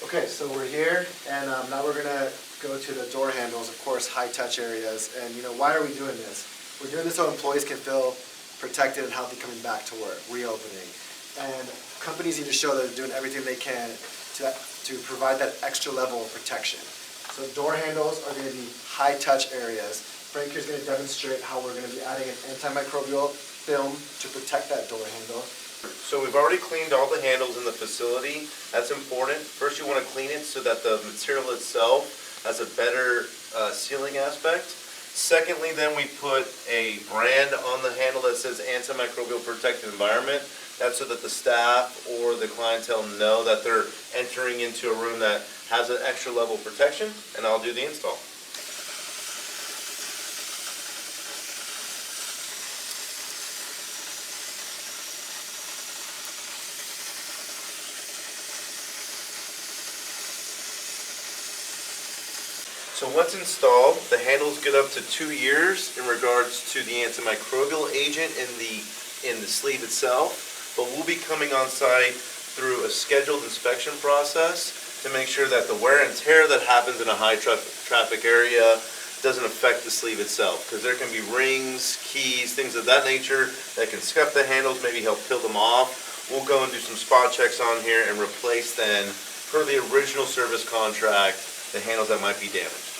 Okay, so we're here, and now we're gonna go to the door handles, of course, high touch areas. And why are we doing this? We're doing this so employees can feel protected and healthy coming back to work, reopening. And companies need to show that they're doing everything they can to provide that extra level of protection. So door handles are gonna be high touch areas. Frank here's gonna demonstrate how we're gonna be adding an antimicrobial film to protect that door handle. So we've already cleaned all the handles in the facility. That's important. First you want to clean it so that the material itself has a better sealing aspect. Secondly, then we put a brand on the handle that says Antimicrobial Protected Environment. That's so that the staff or the clientele know that they're entering into a room that has an extra level of protection, and I'll do the install. So once installed, the handles get up to 2 years in regards to the antimicrobial agent in the sleeve itself, but we'll be coming on site through a scheduled inspection process to make sure that the wear and tear that happens in a high traffic area doesn't affect the sleeve itself, because there can be rings, keys, things of that nature that can scuff the handles, maybe help peel them off. We'll go and do some spot checks on here and replace then, per the original service contract, the handles that might be damaged.